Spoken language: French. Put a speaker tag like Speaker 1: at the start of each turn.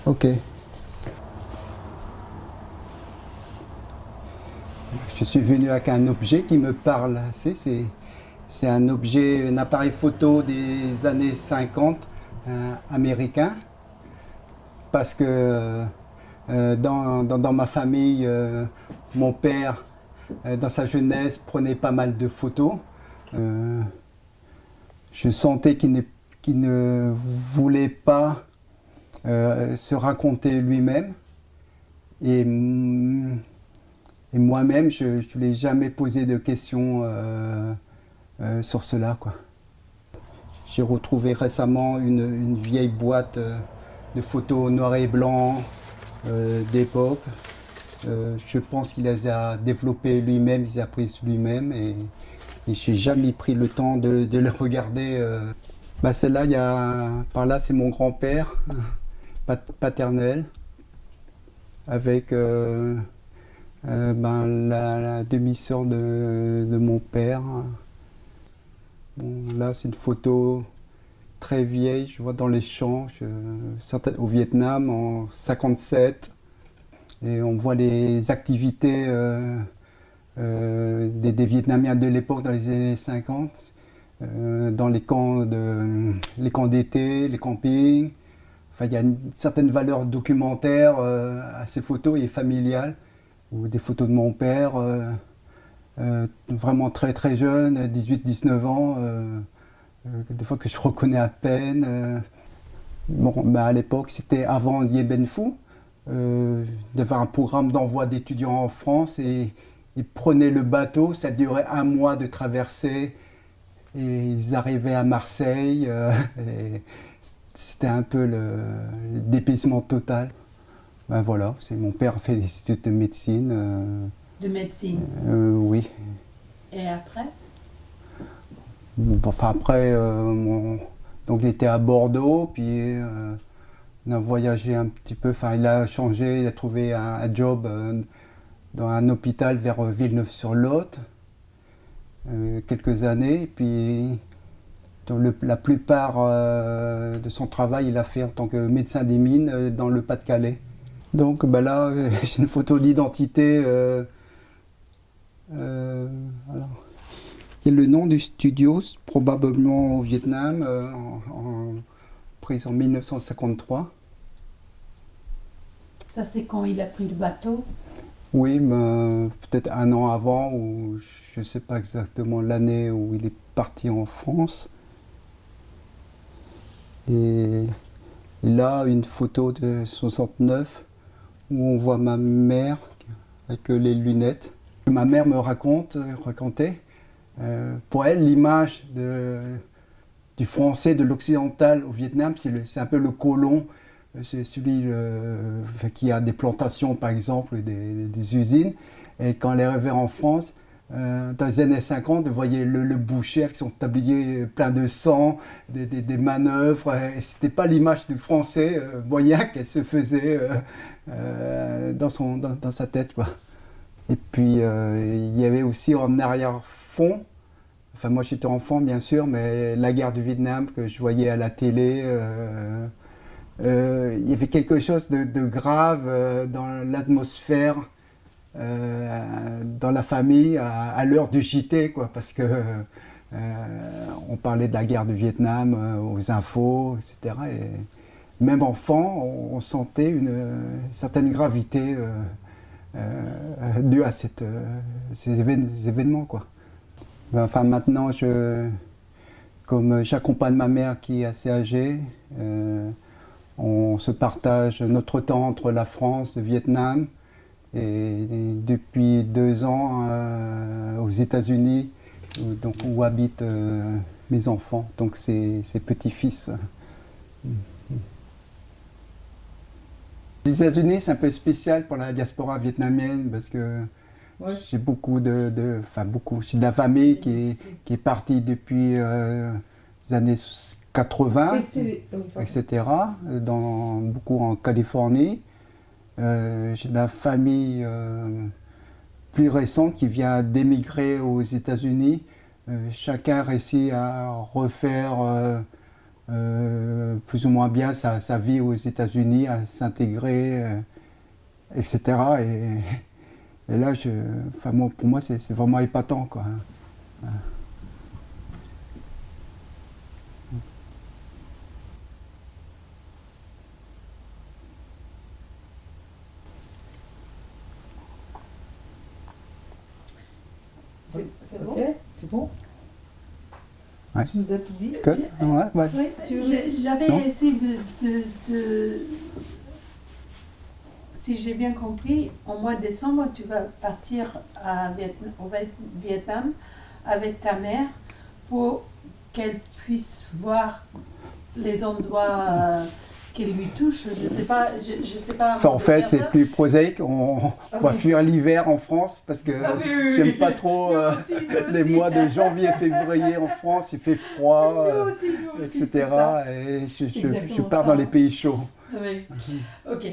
Speaker 1: Ok. Je suis venu avec un objet qui me parle assez. C'est un objet, un appareil photo des années 50 américain. Parce que dans ma famille, mon père, dans sa jeunesse, prenait pas mal de photos. Euh, je sentais qu'il ne voulait pas se raconter lui-même. Et, et moi-même, je ne lui ai jamais posé de questions sur cela, quoi. J'ai retrouvé récemment une vieille boîte de photos noir et blanc d'époque. Je pense qu'il les a développées lui-même, il les a prises lui-même et je n'ai jamais pris le temps de les regarder. Bah celle-là, par là, c'est mon grand-père paternel avec la demi-sœur de mon père. Bon, là, c'est une photo très vieille, je vois dans les champs, au Vietnam en 57. Et on voit les activités des Vietnamiens de l'époque, dans les années 50, dans les camps d'été, les campings. Enfin, il y a une certaine valeur documentaire à ces photos et familiale, ou des photos de mon père, vraiment très très jeune, 18-19 ans, des fois que je reconnais à peine. Bon, bah à l'époque, c'était avant Dien Bien Phu. Il y avait un programme d'envoi d'étudiants en France et ils prenaient le bateau, ça durait un mois de traversée et ils arrivaient à Marseille. Et c'était un peu le dépaysement total. Ben voilà, mon père fait des études de médecine.
Speaker 2: De médecine.
Speaker 1: Oui.
Speaker 2: Et après?
Speaker 1: Enfin après, donc il était à Bordeaux, puis on a voyagé un petit peu. Enfin, il a changé, il a trouvé un job dans un hôpital vers Villeneuve-sur-Lot, quelques années. Puis la plupart de son travail, il a fait en tant que médecin des mines dans le Pas-de-Calais. Donc ben là, j'ai une photo d'identité. Alors, il y a le nom du studio, probablement au Vietnam, prise en 1953.
Speaker 2: Ça, c'est quand il a pris le bateau?
Speaker 1: Oui, ben, peut-être un an avant, ou je ne sais pas exactement l'année où il est parti en France. Et là, une photo de 69 où on voit ma mère avec les lunettes. Ma mère me racontait, pour elle, l'image du français, de l'occidental au Vietnam, c'est un peu le colon, c'est celui qui a des plantations, par exemple, des usines. Et quand elle est arrivée en France, dans les années 50, vous voyez le boucher avec son tablier plein de sang, des manœuvres, et c'était pas l'image du français moyen qu'elle se faisait dans sa tête, quoi. Et puis il y avait aussi en arrière-fond, enfin moi j'étais enfant bien sûr, mais la guerre du Vietnam que je voyais à la télé, il y avait quelque chose de grave dans l'atmosphère, dans la famille à l'heure du JT, quoi, parce que on parlait de la guerre du Vietnam aux infos, etc. Et même enfant, on sentait une certaine gravité due à ces événements, quoi. Enfin maintenant, comme j'accompagne ma mère qui est assez âgée, on se partage notre temps entre la France, le Vietnam, et depuis 2 ans aux États-Unis, donc où habitent mes enfants, donc ses petits-fils. Les États-Unis, c'est un peu spécial pour la diaspora vietnamienne parce que ouais, j'ai beaucoup enfin beaucoup, j'ai de la famille qui est partie depuis les années 80, etc., beaucoup en Californie. J'ai de la famille plus récente qui vient d'émigrer aux États-Unis chacun réussit à refaire plus ou moins bien sa vie aux États-Unis, à s'intégrer, etc. Et là, pour moi, c'est vraiment épatant, quoi.
Speaker 3: C'est bon?
Speaker 4: Ok, c'est bon.
Speaker 1: Ouais.
Speaker 4: Tu nous as tout dit.
Speaker 1: Que ouais, ouais.
Speaker 2: Oui, j'avais
Speaker 1: Non.
Speaker 2: essayé si j'ai bien compris, au mois de décembre, tu vas partir au Vietnam avec ta mère pour qu'elle puisse voir les endroits qui lui touchent. Je sais pas.
Speaker 1: Enfin, en fait, c'est plus prosaïque. On va
Speaker 4: oui.
Speaker 1: fuir l'hiver en France parce que
Speaker 4: Ah oui.
Speaker 1: j'aime pas trop les mois de janvier, février en France. Il fait froid,
Speaker 4: Nous aussi,
Speaker 1: etc.
Speaker 4: c'est ça.
Speaker 1: Et je
Speaker 4: Exactement
Speaker 1: pars
Speaker 4: ça.
Speaker 1: dans les pays chauds.
Speaker 4: Oui. Ok.